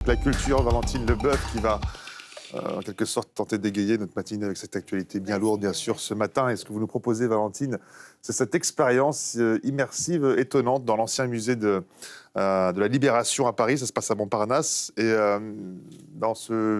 La culture, Valentine Leboeuf, qui va en quelque sorte tenter d'égayer notre matinée avec cette actualité bien lourde, bien sûr, ce matin. Et ce que vous nous proposez, Valentine, c'est cette expérience immersive, étonnante, dans l'ancien musée de la Libération à Paris. Ça se passe à Montparnasse. Et dans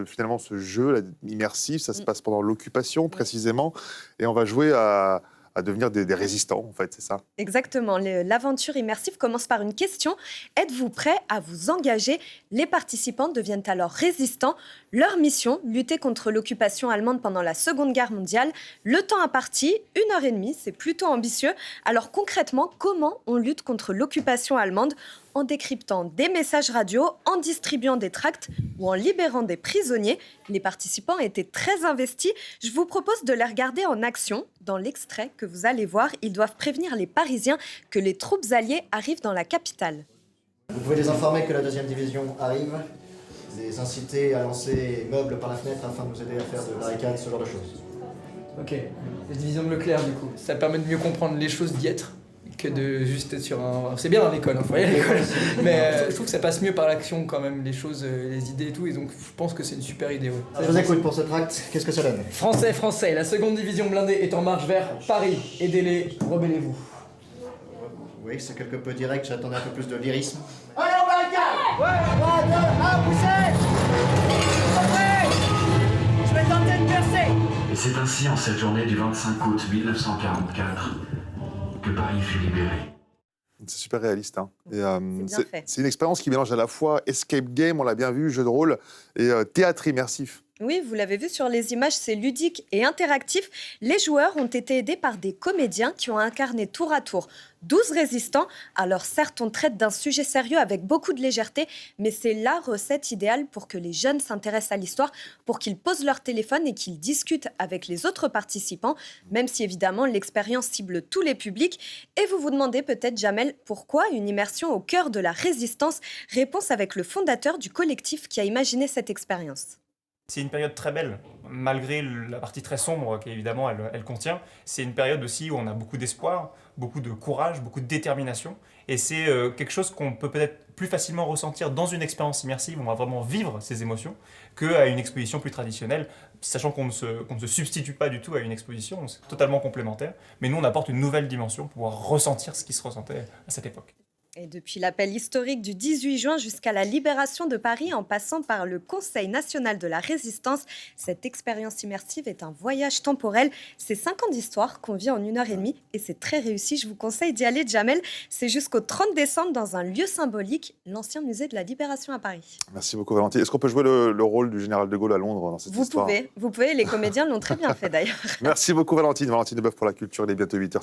finalement, ce jeu là, immersif, ça se passe pendant l'occupation, précisément. Et on va jouer à devenir des résistants, en fait, c'est ça? Exactement. L'aventure immersive commence par une question. Êtes-vous prêt à vous engager? Les participants deviennent alors résistants. Leur mission, lutter contre l'occupation allemande pendant la Seconde Guerre mondiale. Le temps imparti, 1h30, c'est plutôt ambitieux. Alors concrètement, comment on lutte contre l'occupation allemande? En décryptant des messages radio, en distribuant des tracts ou en libérant des prisonniers. Les participants étaient très investis. Je vous propose de les regarder en action. Dans l'extrait que vous allez voir, ils doivent prévenir les Parisiens que les troupes alliées arrivent dans la capitale. Vous pouvez les informer que la 2e division arrive, les inciter à lancer meubles par la fenêtre afin de nous aider à faire de barricades, ce genre de choses. Ok, la division de Leclerc du coup. Ça permet de mieux comprendre les choses d'y être que de juste être sur un... C'est bien à l'école, il faut aller à l'école. Mais je trouve que ça passe mieux par l'action quand même, les choses, les idées et tout. Et donc je pense que c'est une super idée. Ouais. Je vous écoute pour ce tract, qu'est-ce que ça donne? Français, la 2e division blindée est en marche vers Paris. Aidez-les, rebellez-vous. Oui, c'est quelque peu direct, j'attendais un peu plus de lyrisme. Allez, on barricade! Ouais! 3, 2, 1, poussez! Entrez! Je vais tenter de percer! Et c'est ainsi, en cette journée du 25 août 1944, que Paris fut libéré. C'est super réaliste. Hein. Et, C'est une expérience qui mélange à la fois escape game, on l'a bien vu, jeu de rôle, et théâtre immersif. Oui, vous l'avez vu sur les images, c'est ludique et interactif. Les joueurs ont été aidés par des comédiens qui ont incarné tour à tour 12 résistants. Alors certes, on traite d'un sujet sérieux avec beaucoup de légèreté, mais c'est la recette idéale pour que les jeunes s'intéressent à l'histoire, pour qu'ils posent leur téléphone et qu'ils discutent avec les autres participants, même si évidemment l'expérience cible tous les publics. Et vous vous demandez peut-être, Jamel, pourquoi une immersion au cœur de la résistance? Réponse avec le fondateur du collectif qui a imaginé cette expérience. C'est une période très belle, malgré la partie très sombre qu'évidemment elle contient. C'est une période aussi où on a beaucoup d'espoir, beaucoup de courage, beaucoup de détermination. Et c'est quelque chose qu'on peut peut-être plus facilement ressentir dans une expérience immersive, où on va vraiment vivre ces émotions, qu'à une exposition plus traditionnelle, sachant qu'on ne se substitue pas du tout à une exposition, c'est totalement complémentaire. Mais nous, on apporte une nouvelle dimension pour pouvoir ressentir ce qui se ressentait à cette époque. Et depuis l'appel historique du 18 juin jusqu'à la libération de Paris, en passant par le Conseil national de la résistance, cette expérience immersive est un voyage temporel. C'est 5 ans d'histoire qu'on vit en 1h30 et c'est très réussi. Je vous conseille d'y aller, Jamel. C'est jusqu'au 30 décembre dans un lieu symbolique, l'ancien musée de la Libération à Paris. Merci beaucoup, Valentine. Est-ce qu'on peut jouer le rôle du général de Gaulle à Londres dans cette histoire? Vous pouvez. Les comédiens l'ont très bien fait d'ailleurs. Merci beaucoup, Valentine. Valentine Leboeuf pour la culture. Il est bientôt 8h.